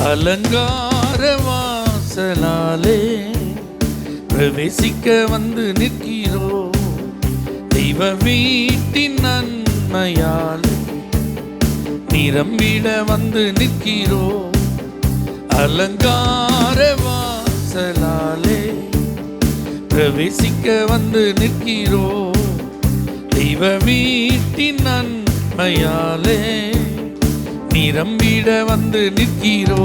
அலங்கார வாசலாலே பிரவேசிக்க வந்து நிற்கிறோ. தெய்வ வீட்டின் நன்மையால் நிரம்பிட வந்து நிற்கிறோ. அலங்கார வாசலாலே பிரவேசிக்க வந்து நிற்கிறோ. தெய்வ வீட்டின் நன்மையாலே நிரம்பிட வந்து நிற்கிறோ.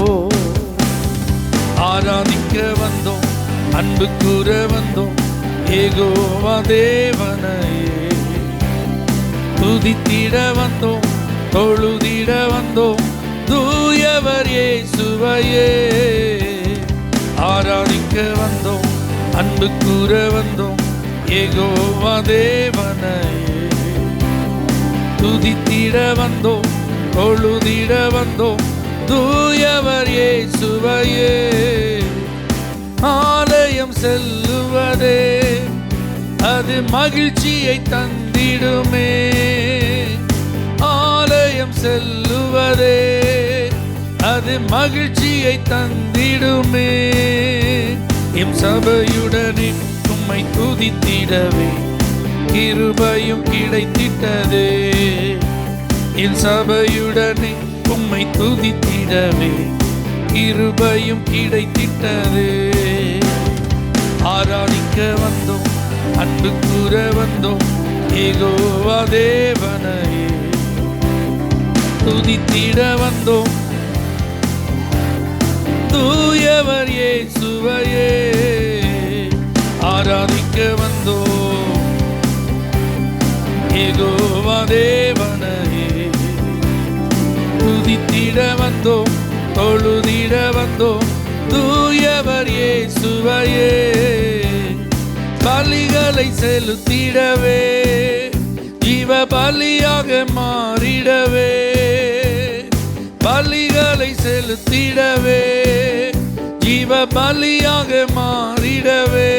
ஆராதிக்க வந்தோம், அன்பு கூற வந்தோம், யெகோவா தேவனையே. துதித்திட வந்தோம், தொழுதிட வந்தோம், தூயவர் இயேசுவையே. ஆராதிக்க வந்தோம், அன்பு கூற வந்தோம், யெகோவா தேவனையே. துதித்திட வந்தோம், தொழுதிட வந்தோம், தூயவர் இயேசுவையே. ஆலயம் செல்லுவதே அது மகிழ்ச்சியை தந்திடுமே. ஆலயம் செல்லுவதே அது மகிழ்ச்சியை தந்திடுமே. எம் சபையுடனே உம்மை துதித்திடவே கிருபையும் கிடைத்திட்டதே. என் சபையுடனே உம்மை துதித்திடவே கிருபையும் கிடைத்திட்டதே. ஆராதிக்க வந்தோம், அன்பு கூற வந்தோம், யெகோவா தேவனையே. துதித்திட வந்தோம், தூயவர் இயேசுவையே. ஆராதிக்க வந்தோம், யெகோவா தேவனையே. துதித்திட வந்தோம், தொழுதிட வந்தோம், தூயவர் இயேசுவையே. பலிகளை செலுத்திடவே ஜீவ பலியாக மாறிடவே. பலிகளை செலுத்திடவே ஜீவ பலியாக மாறிடவே.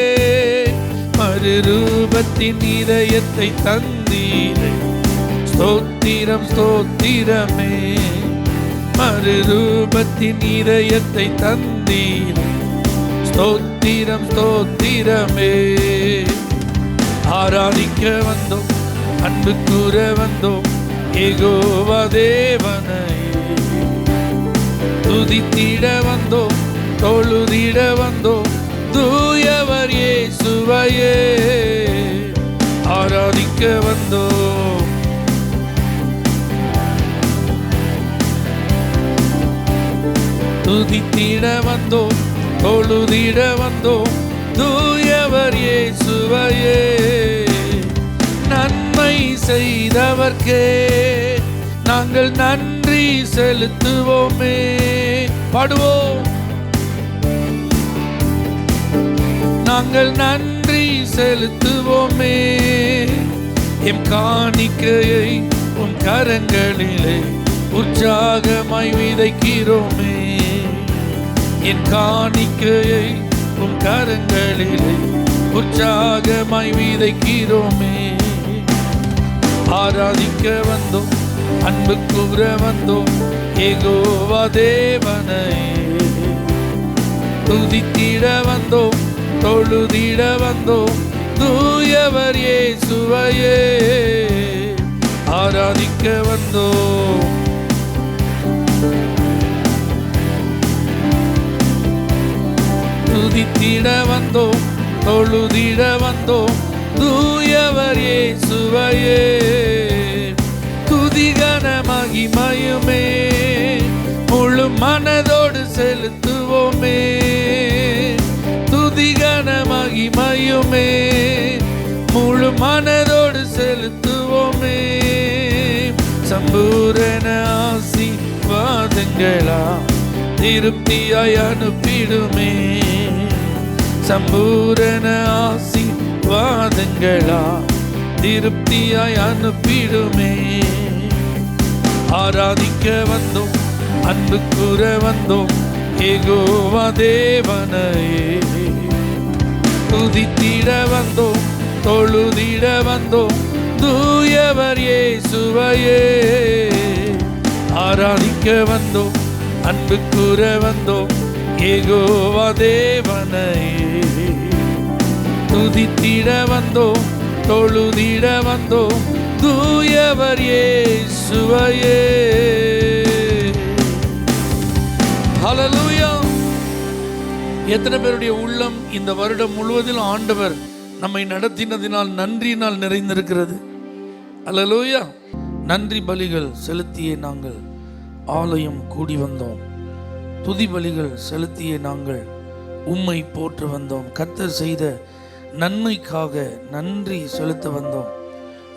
மறுரூபத்தின் இதயத்தை தந்தீரே, ஸ்தோத்திரம் ஸ்தோத்திரமே. மறுரூபத்தின் இதயத்தை தந்தீரே, ஸ்தோத்திரம் ஸ்தோத்திரமே. ஆராதிக்க வந்தோம், அன்பு கூற வந்தோம், யெகோவா தேவனையே. துதித்திட வந்தோம், தொழுதிட வந்தோம், தூயவர் இயேசுவையே. ஆராதிக்க வந்தோம், துதித்திட வந்தோம், தொழுதிட வந்தோம், தூயவர் இயேசுவையே. நன்மை செய்தவர்க்கே நாங்கள் நன்றி செலுத்துவோமே. பாடுவோம், நாங்கள் நன்றி செலுத்துவோமே. எம் காணிக்கையை உன் கரங்களிலே உற்சாகமாய் விதைக்கிறோமே. என் காணிக்கையை உன் கரங்களிலே உற்சாகமாய் விதைக்கிறோமே. ஆராதிக்க வந்தோம், அன்பு கூற வந்தோம், யெகோவா தேவனையே. துதித்திட வந்தோம், தொழுதிட வந்தோம், தூயவர் இயேசுவையே. ஆராதிக்க வந்தோம், துதித்திட வந்தோம், தொழுதிட வந்தோம், தூயவர் இயேசுவையே. துதிகன மகிமையுமே முழு மனதோடு செலுத்துவோமே. துதிகன மகிமையுமே முழு மனதோடு செலுத்துவோமே. சம்பூரண ஆசீர்வாதங்களா திருப்தியாய் அனுப்பிடுமே. சம்பூரண ஆசீர்வாதங்களா திருப்தியாய் அனுப்பிடுமே. ஆராதிக்க வந்தோம், அன்பு கூற வந்தோம், யெகோவா தேவனையே. துதித்திட வந்தோம், தொழுதிட வந்தோம், தூயவர் இயேசுவையே. ஆராதிக்க வந்தோம், அன்பு கூற வந்தோம் யெகோவா தேவனையே. துதித்திட வந்தோம், தொழுதிட வந்தோம் தூயவர் இயேசுவையே. ஹல்லேலூயா. எத்தனை பேருடைய உள்ளம் இந்த வருடம் முழுவதிலும் ஆண்டவர் நம்மை நடத்தினதினால் நன்றியினால் நிறைந்திருக்கிறது? ஹல்லேலூயா. நன்றி பலிகள் செலுத்தியே நாங்கள் ஆலயம் கூடி வந்தோம். துதி பலிகள் செலுத்தியே நாங்கள் உம்மை போற்ற வந்தோம். கர்த்தர் செய்த நன்மைக்காக நன்றி செலுத்த வந்தோம்.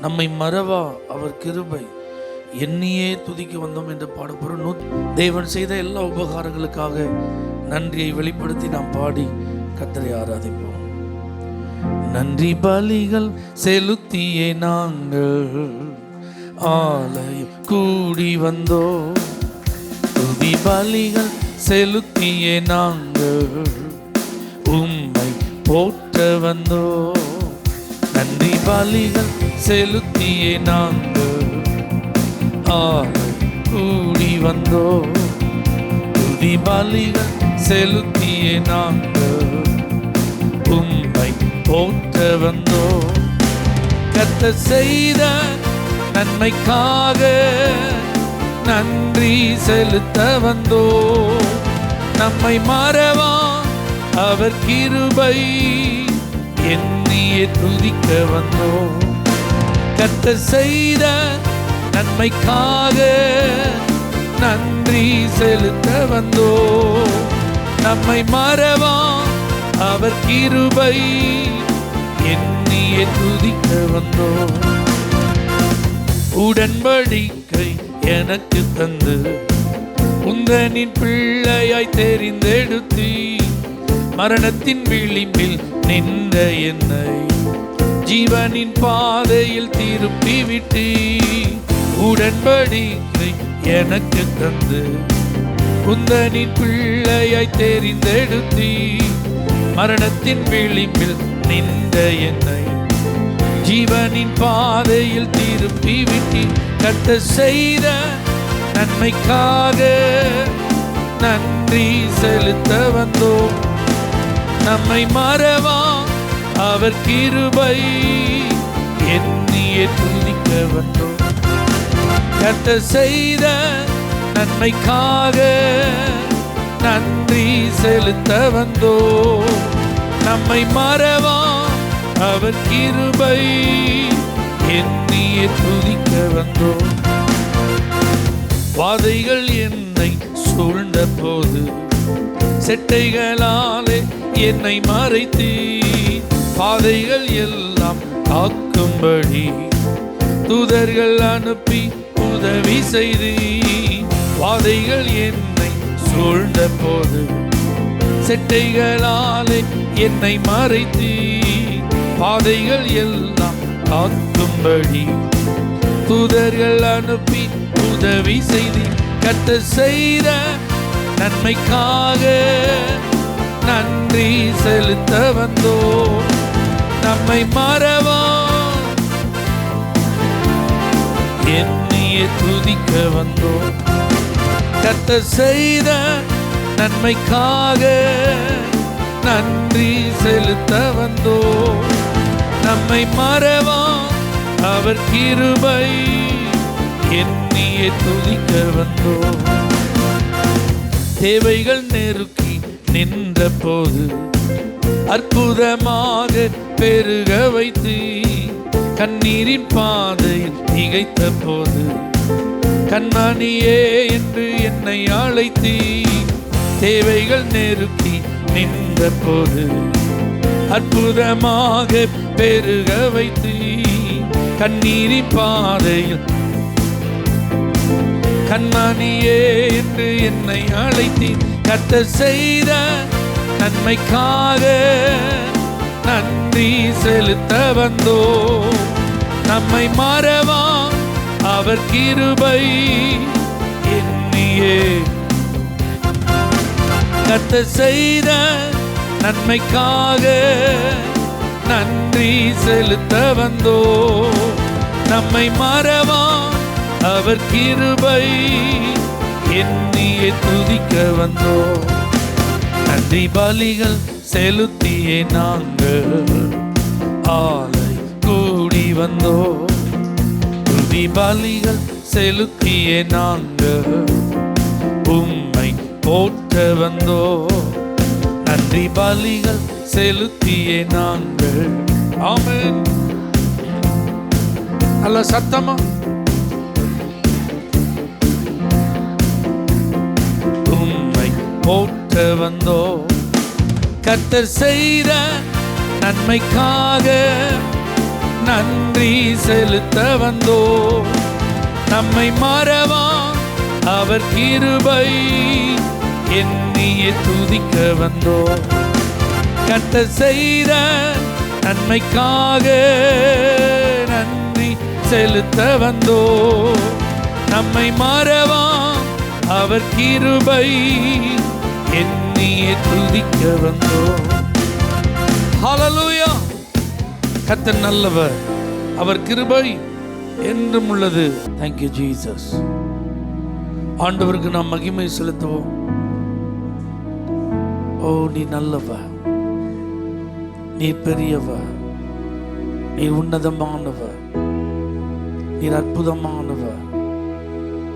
நம்மை மறவா அவர் கிருபை எண்ணியே துதிக்க வந்தோம் என்று பாடப்படும் தேவன் செய்த எல்லா உபகாரங்களுக்காக நன்றியை வெளிப்படுத்தி நாம் பாடி கர்த்தரை ஆராதிப்போம். நன்றி பலிகள் செலுத்தியே நாங்கள் ஆலயம் கூடி வந்தோம். துதி பலிகள் செலுத்தியே நாங்கள் உம்மை போற்ற வந்தோம். நன்றி பலிகள் செலுத்தியே நாங்கள் ஆலயம் கூடி வந்தோம். துதி பலிகள் செலுத்தியே நாங்கள் உம்மை போற்ற வந்தோம். கர்த்தர் செய்த நன்மைக்காக நன்றி செலுத்த வந்தோம். நம்மை மறவா அவர் கிருபை எண்ணியே துதிக்க வந்தோம். கர்த்தர் செய்த நன்மைக்காக நன்றி செலுத்த வந்தோம். நம்மை மறவா அவர் கிருபை எண்ணியே துதிக்க வந்தோம். உடன்படிக்கை எனக்கு தந்து உந்தனின் பிள்ளையாய் தெரிந்தெடுத்தி மரணத்தின் விளிம்பில் நின்ற என்னை ஜீவனின் பாதையில் திருப்பி விட்டு. உடன்படிக்கை எனக்கு தந்து உந்தனின் பிள்ளையாய் தெரிந்தெடுத்தி மரணத்தின் விளிம்பில் நின்ற என்னை ஜீவனின் பாதையில் திருப்பி விட்டு. கர்த்தர் செய்த நன்மைக்காக நன்றி செலுத்த வந்தோம். நம்மை மறவா அவர் கிருபை எண்ணியே துதிக்க வந்தோம். கர்த்தர் செய்த நன்மைக்காக நன்றி செலுத்த வந்தோம். நம்மை மறவா அவர் கிருபை எண்ணியே துதிக்க வந்தோம். வாதைகள் என்னை சூழ்ந்த போது செட்டைகளாலே என்னை மறைத்து பாதைகள் எல்லாம் காக்கும்படி தூதர்கள் அனுப்பி உதவி செய்து. வாதைகள் என்னை சூழ்ந்த போது செட்டைகளாலே என்னை மறைத்து பாதைகள் எல்லாம் காக்கும்படி தூதர்கள் அனுப்பி உதவி செய்து. கர்த்தர் செய்த நன்மைக்காக நன்றி செலுத்த வந்தோம். நம்மை மறவா எண்ணியே துதிக்க வந்தோம். கர்த்தர் செய்த நன்மைக்காக நன்றி செலுத்த வந்தோம். நம்மை மறவா அவர் கிருபை எண்ணியே துதிக்க வந்தோம். தேவைகள் நெருக்கி நின்ற போது அற்புதமாக பெருக வைத்து கண்ணீரின் பாதையில் திகைத்த போது கண்மணியே என்று என்னை அழைத்து. தேவைகள் நெருக்கி நின்ற போது அற்புதமாக பெருக வைத்து கண்ணீரின் பாதையில் கண்மணியே என்று என்னை அழைத்து. கர்த்தர் செய்த நன்மைக்காக நன்றி செலுத்த வந்தோம். நம்மை மறவா அவர் கிருபை எண்ணியே. கர்த்தர் செய்த நன்மைக்காக நன்றி செலுத்த வந்தோம். நம்மை மறவா அவர் கிருபை என்னையே துதிக்க வந்தோம். நன்றி பலிகள் செலுத்தியே நாங்கள் ஆலை கூடி வந்தோம். துதி பலிகள் செலுத்தியே நாங்கள் உம்மை போற்ற வந்தோம். நன்றி பலிகள் செலுத்தியே நாங்கள். ஆமென். நல்ல சத்தமா உம்மை போற்ற வந்தோம். கர்த்தர் செய்த நன்மைக்காக நன்றி செலுத்த வந்தோம். நம்மை மறவா அவர் கிருபை எண்ணியே துதிக்க வந்தோம். கர்த்தர் செய்த நன்மைக்காக நன்றி செலுத்த வந்தோம். நம்மை மறவா அவர் கிருபை எண்ணியே துதிக்க வந்தோம். ஹல்லேலூயா. கர்த்தர் நல்லவர், அவர் கிருபை என்றும் உள்ளது. Thank you Jesus. ஆண்டவருக்கு நாம் மகிமை செலுத்துவோம். ஓ, நீ நல்லவர், நீ பெரியவர், நீ உன்னதமானவர், நீர் அற்புதமானவர்,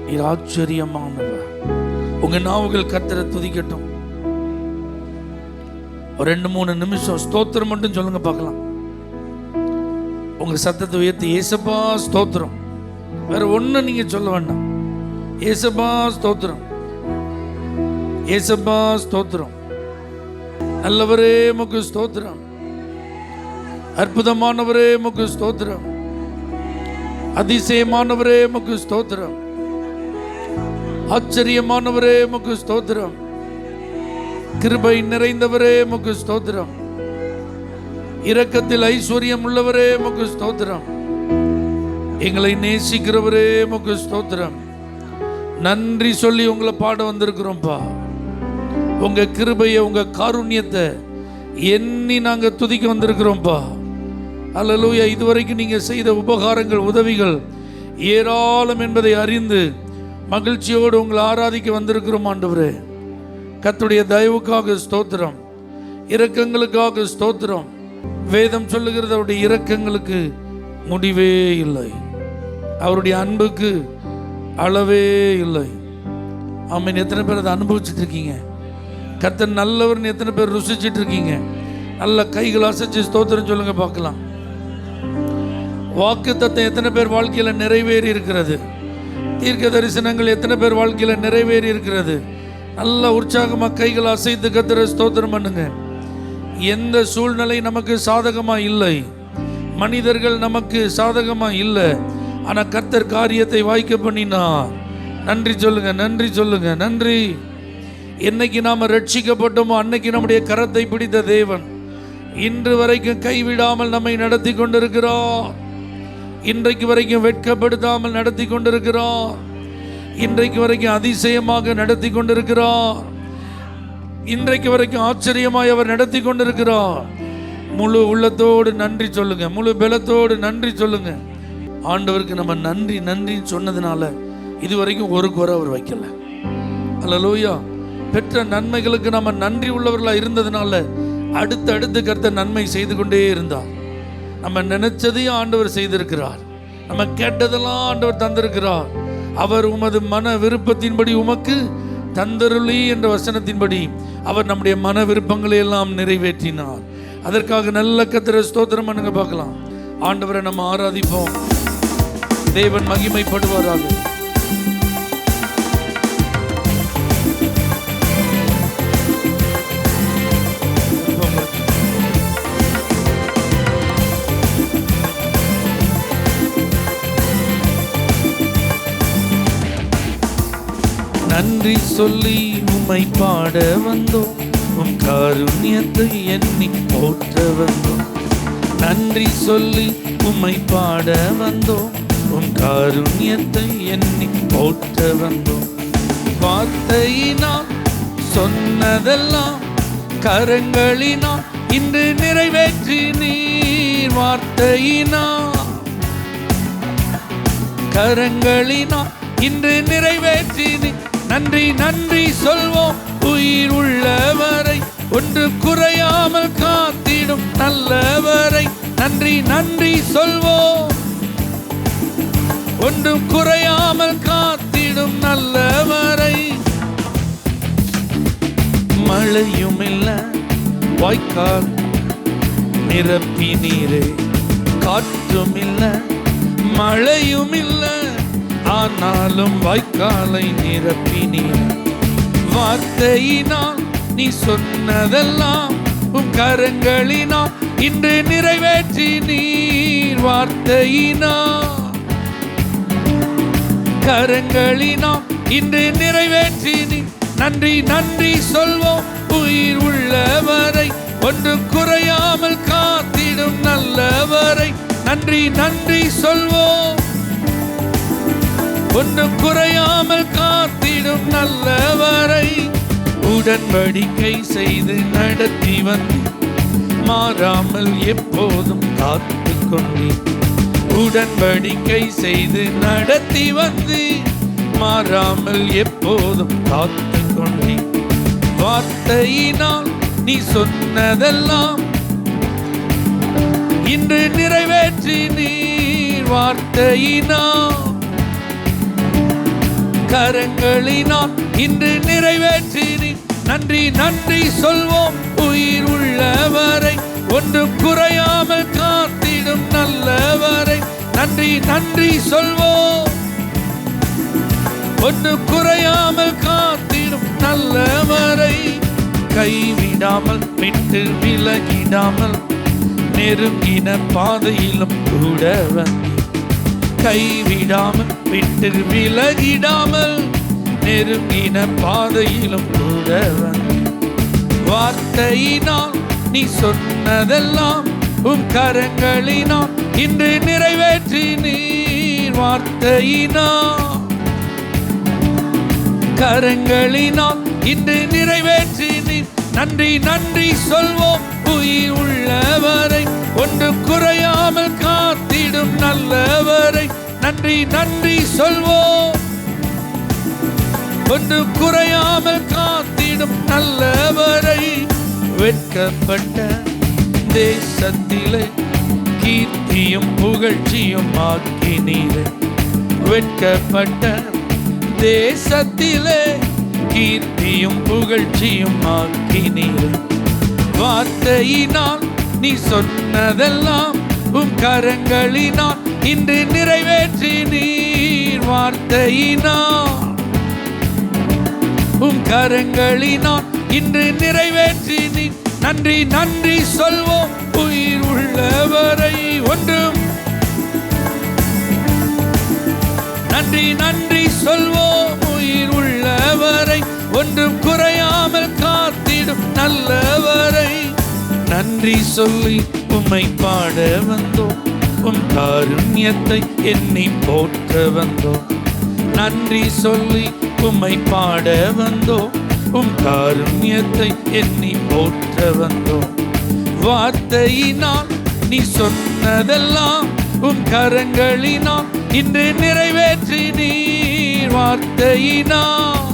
நீர் ஆச்சரியமானவர். உங்க நாவுகள் கர்த்தரை துதிக்கட்டும். ஒரு 2-3 நிமிஷம் ஸ்தோத்திரம் மட்டும் சொல்லுங்க பார்க்கலாம். உங்க சத்தத்தை உயர்த்தி ஏசப்பா ஸ்தோத்திரம். வேற ஒண்ணு நீங்க சொல்ல வேண்டாம். ஏசப்பா ஸ்தோத்திரம், ஏசப்பா ஸ்தோத்திரம். நல்லவரே உமக்கு ஸ்தோத்திரம், அற்புதமானவரே உமக்கு ஸ்தோத்திரம், அதிசயமானவரே உமக்கு ஸ்தோத்திரம், ஆச்சரியமானவரே உமக்கு ஸ்தோத்திரம், கிருபை நிறைந்தவரே உமக்கு ஸ்தோத்திரம், இரக்கத்தில் ஐஸ்வர்யம் உள்ளவரே உமக்கு ஸ்தோத்திரம், எங்களை நேசிக்கிறவரே உமக்கு ஸ்தோத்திரம். நன்றி சொல்லி உங்களை பாட வந்திருக்கிறோம்ப்பா. உங்க கிருபையை, உங்க காருண்யத்தை எண்ணி நாங்க துதிக்க வந்திருக்கிறோம்ப்பா. அல்லேலூயா. இதுவரைக்கும் நீங்க செய்த உபகாரங்கள், உதவிகள் ஏராளம் என்பதை அறிந்து மகிழ்ச்சியோடு உங்களை ஆராதிக்க வந்திருக்கிறோம் ஆண்டவரே. கர்த்தருடைய தயவுக்காக ஸ்தோத்திரம், இரக்கங்களுக்காக ஸ்தோத்திரம். வேதம் சொல்லுகிறது அவருடைய இரக்கங்களுக்கு முடிவே இல்லை, அவருடைய அன்புக்கு அளவே இல்லை. ஆமென். எத்தனை பேர் அதை அனுபவிச்சுட்டு இருக்கீங்க? கர்த்தர் நல்லவர்னு எத்தனை பேர் ருசிச்சுட்டு இருக்கீங்க? நல்ல கைகள் அசைச்சு ஸ்தோத்திரம் சொல்லுங்க பார்க்கலாம். வாக்குத்தத்தம் எத்தனை பேர் வாழ்க்கையில நிறைவேறி இருக்கிறது? தீர்க்க தரிசனங்கள் எத்தனை பேர் வாழ்க்கையில நிறைவேறி இருக்கிறது? நல்ல உற்சாகமா கைகள் அசைத்து கர்த்தரை ஸ்தோத்திரம் பண்ணுங்க. எந்த சூழ்நிலை நமக்கு சாதகமா இல்லை, மனிதர்கள் நமக்கு சாதகமா இல்லை, ஆனா கர்த்தர் காரியத்தை வாய்க்க பண்ணினா நன்றி சொல்லுங்க, நன்றி சொல்லுங்க, நன்றி. என்னைக்கு நாம ரட்சிக்கப்பட்டோமோ அன்னைக்கு நம்முடைய கரத்தை பிடித்த தேவன் இன்று வரைக்கும் கைவிடாமல் நம்மை நடத்தி கொண்டிருக்கிறார். இன்றைக்கு வரைக்கும் வெட்கப்படுத்தாமல் நடத்தி கொண்டிருக்கிறார். இன்றைக்கு வரைக்கும் அதிசயமாக நடத்தி கொண்டிருக்கிறார். இன்றைக்கு வரைக்கும் ஆச்சரியமாய் அவர் நடத்தி கொண்டிருக்கிறார். முழு உள்ளத்தோடு நன்றி சொல்லுங்க, முழு பலத்தோடு நன்றி சொல்லுங்க. ஆண்டவருக்கு நம்ம நன்றி நன்றின்னு சொன்னதுனால இதுவரைக்கும் ஒரு குறை அவர் வைக்கல. அல்லேலூயா. பெற்ற நன்மைகளுக்கு நம்ம நன்றி உள்ளவர்களா இருந்ததுனால அடுத்து கர்த்தர் நன்மை செய்து கொண்டே இருந்தார். நம்ம நினைச்சதையும் ஆண்டவர் செய்திருக்கிறார், நம்ம கேட்டதெல்லாம் ஆண்டவர் தந்திருக்கிறார். அவர் உமது மன விருப்பத்தின்படி உமக்கு தந்தருளி என்ற வசனத்தின்படி அவர் நம்முடைய மன விருப்பங்களை எல்லாம் நிறைவேற்றினார். அதற்காக நல்ல கர்த்தரை ஸ்தோத்திரம் பண்ணுங்க பார்க்கலாம். ஆண்டவரை நம்ம ஆராதிப்போம். தேவன் மகிமைப்படுவாராக. நன்றி சொல்லி உம்மை பாட வந்தோம், உம் காருண்யத்தை எண்ணி போற்ற வந்தோம். நன்றி சொல்லி உம்மை பாட வந்தோம், உம் காருண்யத்தை எண்ணி போற்ற வந்தோம். வார்த்தையினால் சொன்னதெல்லாம் கரங்களினால் இன்று நிறைவேற்றி நீர். வார்த்தையினால் கரங்களினால் இன்று நிறைவேற்றி நீர். நன்றி நன்றி சொல்வோம். உயிர் உள்ளவரை ஒன்று குறையாமல் காத்திடும் நல்லவரை நன்றி நன்றி சொல்வோம். ஒன்றும் குறையாமல் காத்திடும் நல்லவரை. மழையும் இல்ல வாய்க்கால் நிரப்பி நீரே, காற்றும் இல்ல மழையும் இல்ல ஆனாலும் வாய்க்காலை நிரப்பி நீர். வார்த்தையினால் நீ சொன்னதெல்லாம் உம் கரங்களினால் இன்று நிறைவேற்றி நீர். வார்த்தையினால் கரங்களினால் இன்று நிறைவேற்றி நீர். நன்றி நன்றி சொல்வோம். உயிர் உள்ளவரை ஒன்று குறையாமல் காத்திடும் நல்லவரை நன்றி நன்றி சொல்வோம். ஒன்று குறையாமல் காத்திடும் நல்லவரை. உடன்படிக்கை செய்து நடத்தி வந்து மாறாமல் எப்போதும் காத்து கொண்டீர். உடன்படிக்கை செய்து நடத்தி வந்து மாறாமல் எப்போதும் காத்து கொண்டீர். வார்த்தையினால் நீ சொன்னதெல்லாம் இன்று நிறைவேற்றி நீர். வார்த்தையினால் கரங்களினால் இன்று நிறைவேற்றி நீர். நன்றி நன்றி சொல்வோம். உயிர் உள்ளவரை ஒன்று குறையாமல் காத்திடும் நல்லவரை நன்றி நன்றி சொல்வோம். ஒன்று குறையாமல் காத்திடும் நல்லவரை. கைவிடாமல் விட்டு விலகிடாமல் நெருங்கின பாதையிலும் கூட வந்து. கைவிடாமல் விட்டு விலகிடாமல் நெருங்கின பாதையிலும் கூட வந்து. வார்த்தையினால் நீ சொன்னதெல்லாம் உம் கரங்களினால் இன்று நிறைவேற்றி நீர். வார்த்தையினால் கரங்களினால் இன்று நிறைவேற்றி நீர். நன்றி நன்றி சொல்வோம். உயிர் உள்ளவரை ஒன்று குறையாமல் காத்திடும் நல்லவரை நன்றி நன்றி சொல்வோம். ஒன்று குறையாமல் காத்திடும் நல்லவரை. வெட்கப்பட்ட தேசத்திலே கீர்த்தியும் புகழ்ச்சியும் ஆக்கினீரே. வெட்கப்பட்ட தேசத்திலே கீர்த்தியும் புகழ்ச்சியும் ஆக்கினீரே. வார்த்தையினால் நீ சொன்னதெல்லாம் உம் கரங்களினால் இன்று நிறைவேற்றி நீர். வார்த்தையினால் உம் கரங்களினால் இன்று நிறைவேற்றி நீர். நன்றி நன்றி சொல்வோம். உயிர் உள்ளவரை ஒன்றும் நன்றி நன்றி சொல்வோம். உயிர் உள்ளவரை ஒன்றும் குறையாமல் காத்திடும் நல்லவரை நன்றி சொல்லி உம்மை பாட வந்தோம். உம் காருண்யத்தை எண்ணி போற்ற வந்தோம். நன்றி சொல்லி உம்மை பாட வந்தோம். உம் காருண்யத்தை எண்ணி போற்ற வந்தோம். வார்த்தையினால் நீ சொன்னதெல்லாம் உம் கரங்களினால் இன்று நிறைவேற்றி நீர். வார்த்தையினால்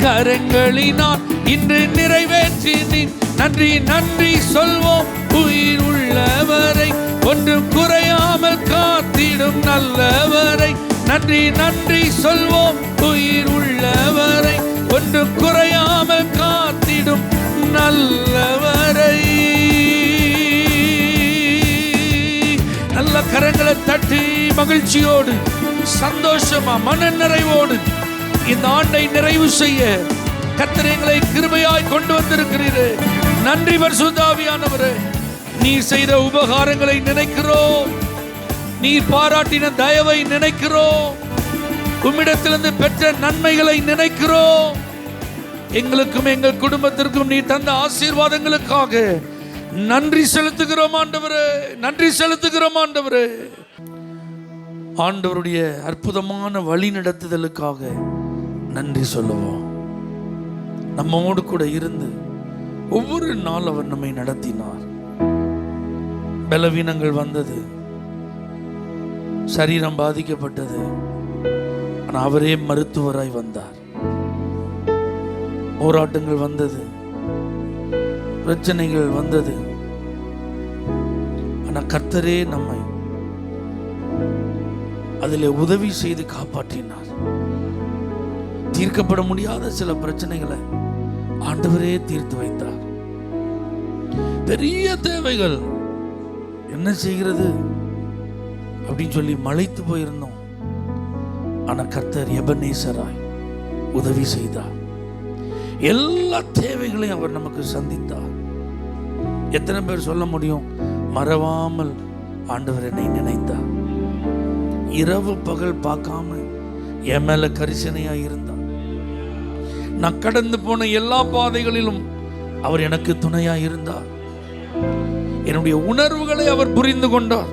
கரங்களினால் இன்று நிறைவேற்றி நீர். நன்றி நன்றி சொல்வோம். உயிர் உள்ளவரை ஒன்றும் குறையாமல் காத்திடும் நல்லவரை நன்றி நன்றி சொல்வோம். உயிர் உள்ளவரை ஒன்றும் குறையாமல் காத்திடும் நல்லவரை. நல்ல கரங்களை தட்டி மகிழ்ச்சியோடு சந்தோஷமா மன நிறைவோடு இந்த ஆண்டை நிறைவு செய்ய கர்த்தர் எங்களை கிருபையாய் கொண்டு வந்திருக்கிறீரே. நன்றி பரிசுத்த ஆவியானவரே. நீர் செய்த உபகாரங்களை நினைக்கிறோம். நீர் பாராட்டின தயவை நினைக்கிறோம். உம்மிடத்திலிருந்து பெற்ற நன்மைகளை நினைக்கிறோம். எங்களுக்கும் எங்கள் குடும்பத்திற்கும் நீ தந்த ஆசீர்வாதங்களுக்காக நன்றி செலுத்துகிறோம் ஆண்டவரே. நன்றி செலுத்துகிறோம் ஆண்டவரே. ஆண்டவருடைய அற்புதமான வழி நடத்துதலுக்காக நன்றி சொல்லுவோம். நம்மோடு கூட இருந்து ஒவ்வொரு நாள் அவர் நம்மை நடத்தினார். பலவீனங்கள் வந்தது, சரீரம் பாதிக்கப்பட்டது. ஆனால் அவரே மருத்துவராய் வந்தார். போராட்டங்கள் வந்தது, பிரச்சனைகள் வந்தது, ஆனால் கர்த்தரே நம்மை அதில் உதவி செய்து காப்பாற்றினார். தீர்க்கப்பட முடியாத சில பிரச்சனைகளை ஆண்டவரே தீர்த்து வைத்தார். பெரிய தேவைகள், என்ன செய்கிறது அப்படின்னு சொல்லி மலைத்து போயிருந்தோம். ஆனால் கர்த்தர் எபனேசராய் உதவி செய்தார். எல்லா தேவைகளையும் அவர் நமக்கு சந்தித்தார். எத்தனை பேர் சொல்ல முடியும், மறவாமல் ஆண்டவர் என்னை நினைத்தார், இரவு பகல் பார்க்காம என் மேல கரிசனையா இருந்தார், நான் கடந்து போன எல்லா பாதைகளிலும் அவர் எனக்கு துணையா இருந்தார், என்னுடைய உணர்வுகளை அவர் புரிந்து கொண்டார்,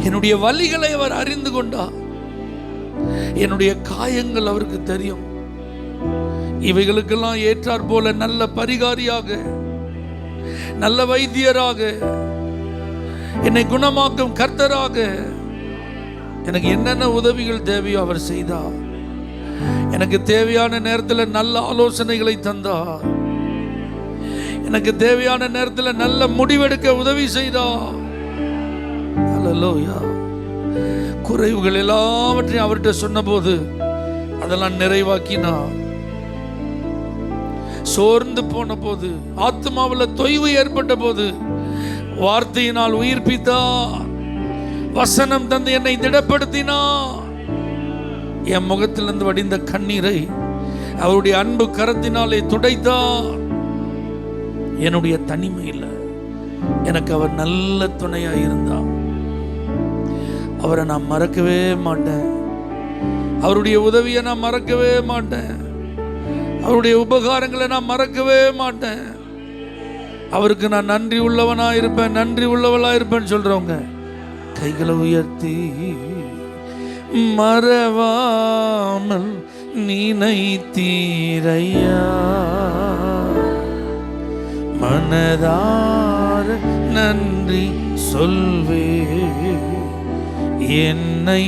என்னுடைய வலிகளை அவர் அறிந்து கொண்டார், என்னுடைய காயங்கள் அவருக்கு தெரியும். இவைகளுக்கெல்லாம் ஏற்றார் போல நல்ல பரிகாரியாக, நல்ல வைத்தியராக, என்னை குணமாக்கும் கர்த்தராக எனக்கு என்னென்ன உதவிகள் தேவையோ அவர் செய்தார். எனக்கு தேவையான நேரத்தில் நல்ல ஆலோசனைகளை தந்தார். எனக்கு தேவையான நேரத்தில் நல்ல முடிவெடுக்க உதவி செய்தார். அல்லேலூயா. குறைவுகள் எல்லாவற்றையும் அவர்கிட்ட சொன்னபோது அதெல்லாம் நிறைவாக்கினார். சோர்ந்து போன போது, ஆத்மாவில் தொய்வு ஏற்பட்ட போது வார்த்தையினால் உயிர்ப்பித்தார். வசனம் தந்து என்னை திடப்படுத்தினார். என் முகத்திலிருந்து வடிந்த கண்ணீரை அவருடைய அன்பு கரத்தினாலே துடைத்தார். என்னுடைய தனிமையில் எனக்கு அவர் நல்ல துணையாக இருந்தார். அவரை நான் மறக்கவே மாட்டேன். அவருடைய உதவியை நான் மறக்கவே மாட்டேன். அவருடைய உபகாரங்களை நான் மறக்கவே மாட்டேன். அவருக்கு நான் நன்றி உள்ளவனா இருப்பேன், நன்றி உள்ளவளா இருப்பேன்னு சொல்றவங்க கைகளை உயர்த்தி, மறவாமல் நினைத்தீரையா, மனதார நன்றி சொல்வே, என்னை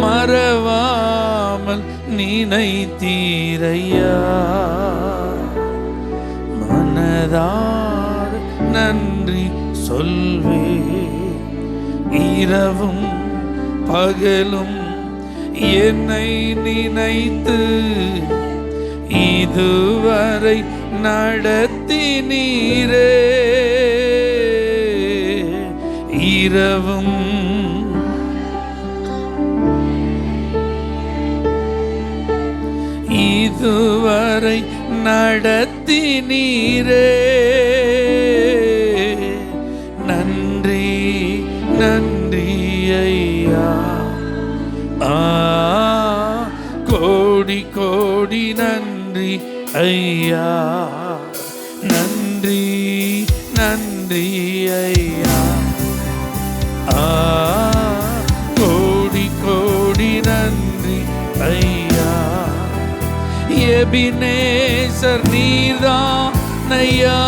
மறவாமல் நினைத்தீரையா, மனதார நன்றி சொல்வே, இரவும் பகலும் என்னை நினைத்து இதுவரை நடத்தினீரே, இரவும் இதுவரை நடத்தினீரே, நன்றி நன்றி ஐயா, கோடி கோடி நன்றி ஐயா, நன்றி நன்றி ஐயா, கோடி கோடி நன்றி ஐயா, எபினேசர் நீர்தான் ஐயா,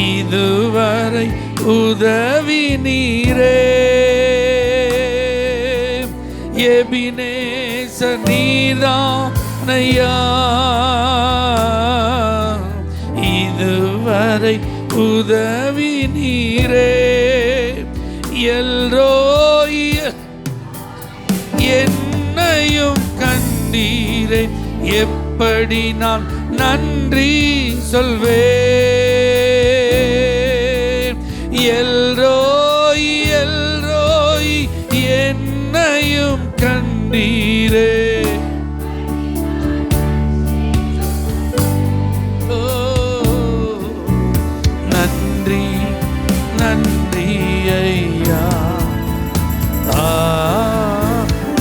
இதுவரை உதவி நீரே, எபினேசர் நீர்தான் ஐயா, இதுவரை உதவி நீரே, எல்ரோய் என்னையும் கண்டீரே, எப்படி நான் நன்றி சொல்வேன், எல்ரோய் எல்ரோய் என்னையும் கண்டீரே, நன்றி நன்றி ஐயா,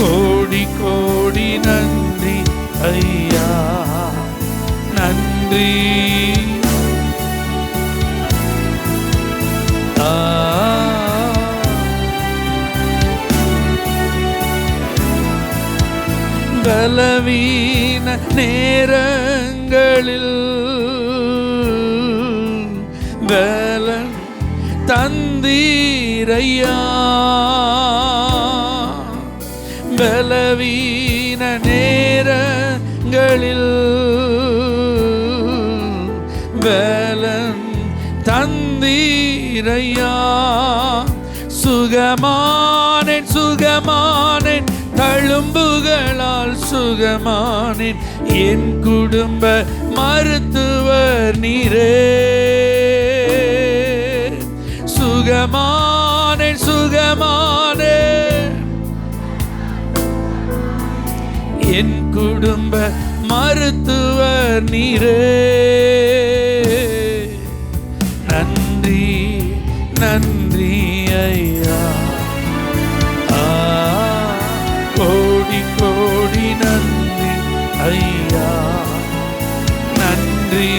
கோடி கோடி நன்றி ஐயா, நன்றி பலவீன நேரங்களில் பலன் தந்தீரையா, பலவீன நேரங்களில் பலன் தந்தீரையா. சுகமானேன் சுகமானேன் தழும்புகளால் சுகமானேன், என் குடும்ப மருத்துவர் நீரே. சுகமானேன் சுகமானேன், என் குடும்ப மருத்துவர் நீரே. நன்றி நன்றி ஐயா, கோடி கோடி நன்றி ஐயா. நன்றி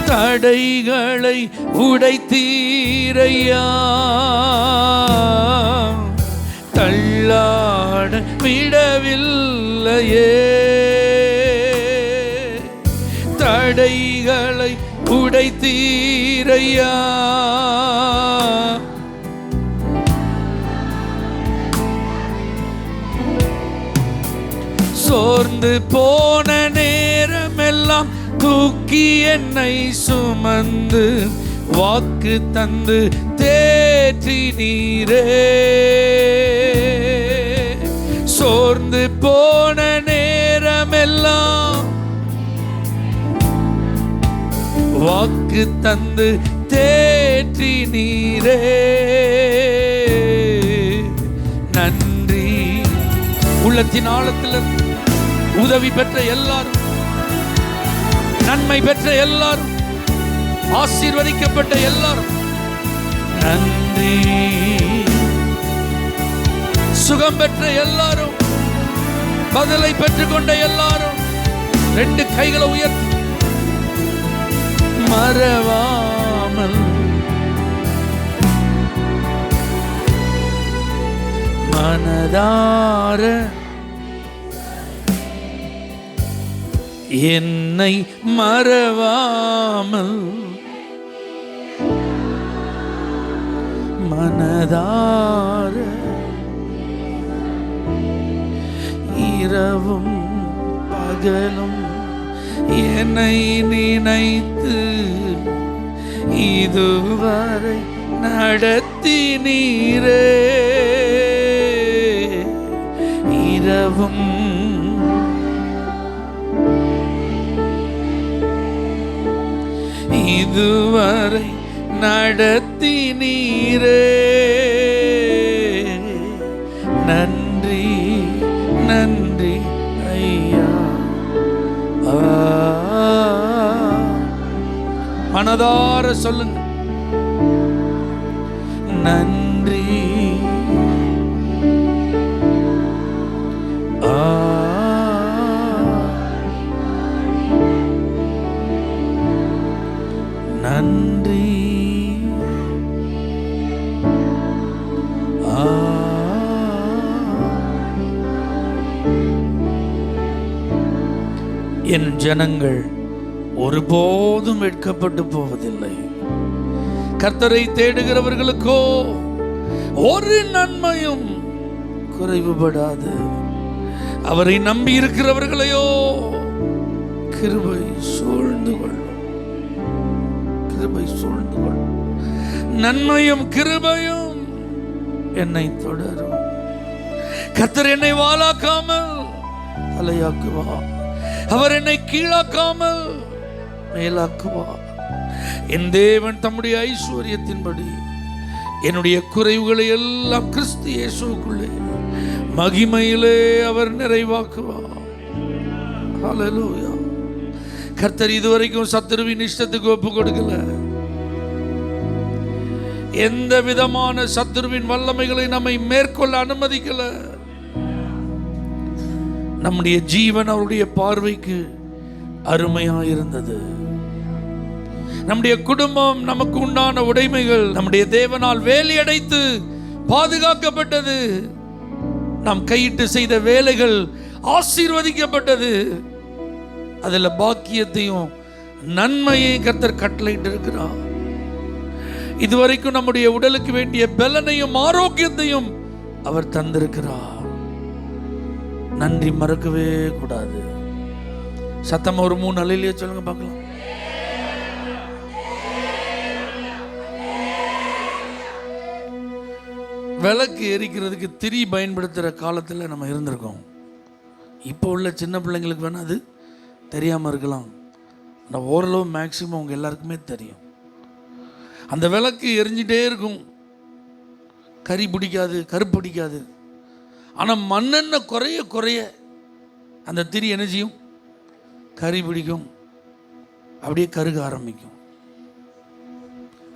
தடைகளை உடைத்தீரையா, தள்ளாட விடவில்லையே. தடைகளை உடைத்தீரையா, சோர்ந்து போன நேரமெல்லாம் தூக்கி என்னை சுமந்து வாக்கு தந்து தேற்றி நீரே. சோர்ந்து போன நேரமெல்லாம் வாக்கு தந்து தேற்றி நீரே. நன்றி. உள்ளத்தின் ஆழத்தில் உதவி பெற்ற எல்லாரும், நன்மை பெற்ற எல்லாரும், ஆசீர்வதிக்கப்பட்ட எல்லாரும் நன்றி. சுகம் பெற்ற எல்லாரும், பதிலை பெற்றுக்கொண்ட எல்லாரும் 2 கைகளை உயர்த்தி மறவாமல் மனதார என்னை மறவாமல் மனதார இரவும் பகலும் என்னை நினைத்து இதுவரை நடத்தி நீரே. இரவும் இதுவரை நடத்தி நீரே. நன்றி நன்றி ஐயா. மனதார சொல்லுங்க நன்றி. நன்றி. என் ஜனங்கள் ஒருபோதும் வெட்கப்பட்டு போவதில்லை. கர்த்தரை தேடுகிறவர்களுக்கோ ஒரு நன்மையும் குறைவுபடாது. அவரை நம்பி இருக்கிறவர்களையோ கிருபை சூழ்ந்து கொள்ளும். கிருபை சூழ்ந்து கொள்ளும். நன்மையும் கிருபையும் என்னை தொடரும். கர்த்தர் என்னை வாளாக்காமல் தலையாக்குவார். அவர் என்னை கீழாக்காமல் மேலாக்குவார். என் தேவன் தம்முடைய ஐஸ்வர்யத்தின்படி என்னுடைய குறைவுகளை எல்லாம் கிறிஸ்து இயேசுவுக்குள்ளே மகிமையிலே அவர் நிறைவாக்குவார். ஹல்லேலூயா. கர்த்தர் இதுவரைக்கும் சத்துருவின் இஷ்டத்துக்கு ஒப்பு கொடுக்கல. எந்த விதமான சத்துருவின் வல்லமைகளை நம்மை மேற்கொள்ள அனுமதிக்கல. நம்முடைய ஜீவன் அவருடைய பார்வைக்கு அருமையாயிருந்தது. நம்முடைய குடும்பம், நமக்கு உண்டான உடைமைகள் நம்முடைய தேவனால் வேலி அடைத்து பாதுகாக்கப்பட்டது. நாம் கையிட்டு செய்த வேலைகள் ஆசீர்வதிக்கப்பட்டது. அதுல பாக்கியத்தையும் நன்மையையும் கர்த்தர் கட்டளையிட்டு இருக்கிறார். இதுவரைக்கும் நம்முடைய உடலுக்கு வேண்டிய பலனையும் ஆரோக்கியத்தையும் அவர் தந்திருக்கிறார். நன்றி மறக்கவே கூடாது. சத்தமா ஒரு 3 அல்லேலூயா சொல்லுங்க பார்க்கலாம். விளக்கு எரிக்கிறதுக்கு திரி பயன்படுத்துகிற காலத்தில் நம்ம இருந்திருக்கோம். இப்போ உள்ள சின்ன பிள்ளைங்களுக்கு வேணால் அது தெரியாமல் இருக்கலாம். ஆனால் ஓரளவு மேக்சிமம் அவங்க எல்லாருக்குமே தெரியும். அந்த விளக்கு எரிஞ்சிட்டே இருக்கும், கறி பிடிக்காது, கருப்பு பிடிக்காது. ஆனால் மண்ணெண்ணெய் குறைய குறைய அந்த திரி என்ன செய்யும்? கறி பிடிக்கும், அப்படியே கருக ஆரம்பிக்கும்.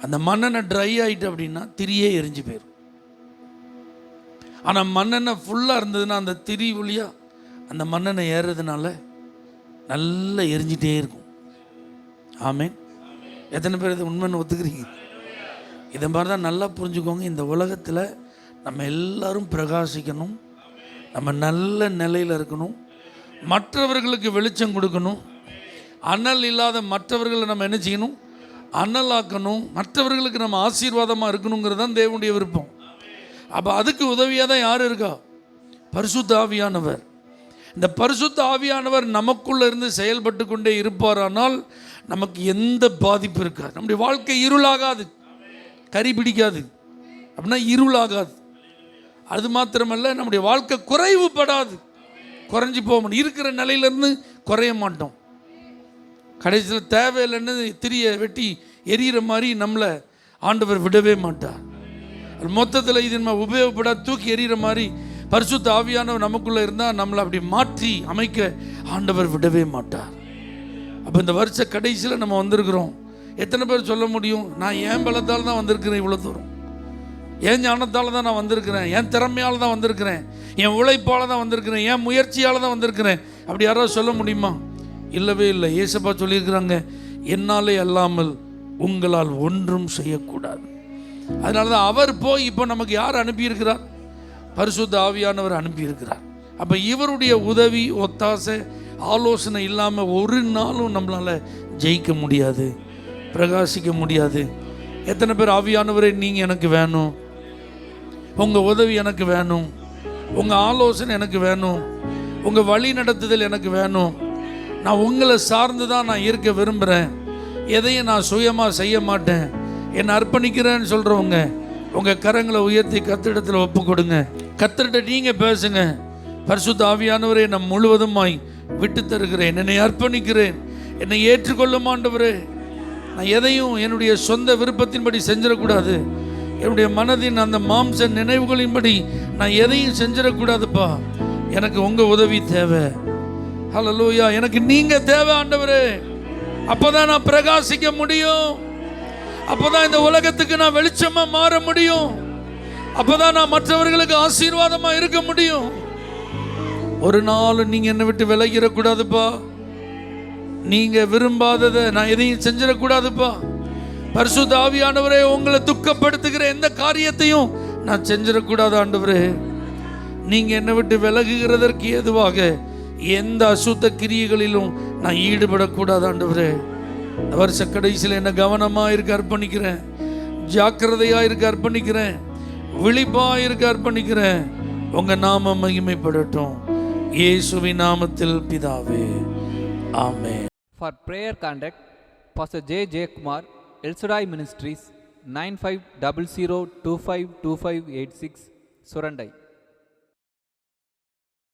அந்த மண்ணெண்ணெய் ட்ரை ஆகிட்டு அப்படின்னா திரியே எரிஞ்சு போயிடும். ஆனால் மண்ணெண்ணெய் ஃபுல்லாக இருந்ததுன்னா அந்த திரி வழியாக அந்த மண்ணெண்ணெய் ஏறுறதுனால நல்லா எரிஞ்சிட்டே இருக்கும். ஆமேன். எத்தனை பேர் இதை உண்மைன்னு ஒத்துக்கிறீங்க? இதை மாதிரி தான் நல்லா புரிஞ்சுக்கோங்க. இந்த உலகத்தில் நம்ம எல்லாரும் பிரகாசிக்கணும், நம்ம நல்ல நிலையில் இருக்கணும், மற்றவர்களுக்கு வெளிச்சம் கொடுக்கணும், அனல் இல்லாத மற்றவர்களை நம்ம என்ன செய்யணும்? அனலாக்கணும், மற்றவர்களுக்கு நம்ம ஆசீர்வாதமாக இருக்கணுங்கிறது தான் தேவனுடைய விருப்பம். அப்போ அதுக்கு உதவியாக தான் யார் இருக்கா? பரிசுத்த ஆவியானவர். இந்த பரிசுத்த ஆவியானவர் நமக்குள்ளே இருந்து செயல்பட்டு கொண்டே இருப்பாரானால் நமக்கு எந்த பாதிப்பு இருக்காது. நம்முடைய வாழ்க்கை இருளாகாது, கறி பிடிக்காது, அப்படின்னா இருளாகாது. அது மாத்திரமல்ல, நம்முடைய வாழ்க்கை குறைவுபடாது, குறைஞ்சி போக மாட்டோம். இருக்கிற நிலையிலேருந்து குறைய மாட்டோம். கடைசியில் தேவையில்லைன்னு திரியை வெட்டி எரியிற மாதிரி நம்மளை ஆண்டவர் விடவே மாட்டார். மொத்தத்தில் இது நம்ம உபயோகப்படாத தூக்கி எறிகிற மாதிரி பரிசுத்த ஆவியானவர் நமக்குள்ளே இருந்தால் நம்மளை அப்படி மாற்றி அமைக்க ஆண்டவர் விடவே மாட்டார். அப்போ இந்த வருஷ கடைசியில் நம்ம வந்திருக்கிறோம். எத்தனை பேர் சொல்ல முடியும், நான் என் பலத்தால் தான் வந்திருக்கிறேன், இவ்வளோ தூரம் என் ஞானத்தால் தான் நான் வந்திருக்கிறேன், என் திறமையால் தான் வந்திருக்கிறேன், என் உழைப்பால் தான் வந்திருக்கிறேன், என் முயற்சியால் தான் வந்திருக்கிறேன், அப்படி யாராவது சொல்ல முடியுமா? இல்லவே இல்லை. ஏசப்பா சொல்லியிருக்கிறாங்க, என்னாலே அல்லாமல் உங்களால் ஒன்றும் செய்யக்கூடாது. அதனால தான் அவர் போய் இப்போ நமக்கு யார் அனுப்பியிருக்கிறார்? பரிசுத்த ஆவியானவர் அனுப்பியிருக்கிறார். அப்போ இவருடைய உதவி, ஒத்தாசை, ஆலோசனை இல்லாமல் ஒரு நாளும் நம்மளால் ஜெயிக்க முடியாது, பிரகாசிக்க முடியாது. எத்தனை பேர் ஆவியானவரே நீங்கள் எனக்கு வேணும், உங்கள் உதவி எனக்கு வேணும், உங்கள் ஆலோசனை எனக்கு வேணும், உங்கள் வழி நடத்துதல் எனக்கு வேணும், நான் உங்களை சார்ந்து தான் நான் இருக்க விரும்புகிறேன், எதையும் நான் சுயமாக செய்ய மாட்டேன், என்னை அர்ப்பணிக்கிறேன்னு சொல்கிறவங்க உங்கள் கரங்களை உயர்த்தி கர்த்தரிடத்தில் ஒப்பு கொடுங்க. கர்த்தர்கிட்ட நீங்கள் பேசுங்க. பரிசுத்த ஆவியானவரே, நான் முழுவதுமாய் விட்டு தருகிறேன், என்னை அர்ப்பணிக்கிறேன், என்னை ஏற்றுக்கொள்ளும் ஆண்டவரே. நான் எதையும் என்னுடைய சொந்த விருப்பத்தின்படி செஞ்சிடக்கூடாது, என்னுடைய மனதின் அந்த மாம்ச நினைவுகளின்படி நான் எதையும் செஞ்சிடக்கூடாதுப்பா. எனக்கு உங்கள் உதவி தேவை. ஹல்லேலூயா. எனக்கு நீங்கள் தேவை ஆண்டவரே. அப்போ தான் நான் பிரகாசிக்க முடியும், அப்போதான் இந்த உலகத்துக்கு நான் வெளிச்சமா மாற முடியும், அப்போதான் நான் மற்றவர்களுக்கு ஆசீர்வாதமா இருக்க முடியும். ஒரு நாள் நீங்க என்னை விட்டு விலகிடக்கூடாதுப்பா. நீங்க விரும்பாததை நான் எதையும் செஞ்சிடக்கூடாதுப்பா. பரிசுத்த ஆவியானவரே, உங்களை துக்கப்படுத்துகிற எந்த காரியத்தையும் நான் செஞ்சிடக்கூடாது ஆண்டவரே. நீங்க என்னை விட்டு விலகுகிறதற்கு ஏதுவாக எந்த அசுத்த கிரியைகளிலும் நான் ஈடுபடக்கூடாது ஆண்டவரே. இந்த வருஷ கடைசியில் என்ன கவனமாக இருக்க அர்ப்பணிக்கிறேன், ஜாக்கிரதையாக இருக்க அர்ப்பணிக்கிறேன், விழிப்பாக இருக்க அர்ப்பணிக்கிறேன். உங்கள் நாமம் மகிமைப்படட்டும். இயேசுவின் நாமத்தில் பிதாவே, ஆமென். For prayer contact, Pastor J. Kumar, El Shaddai Ministries, 9500252586, Surandai.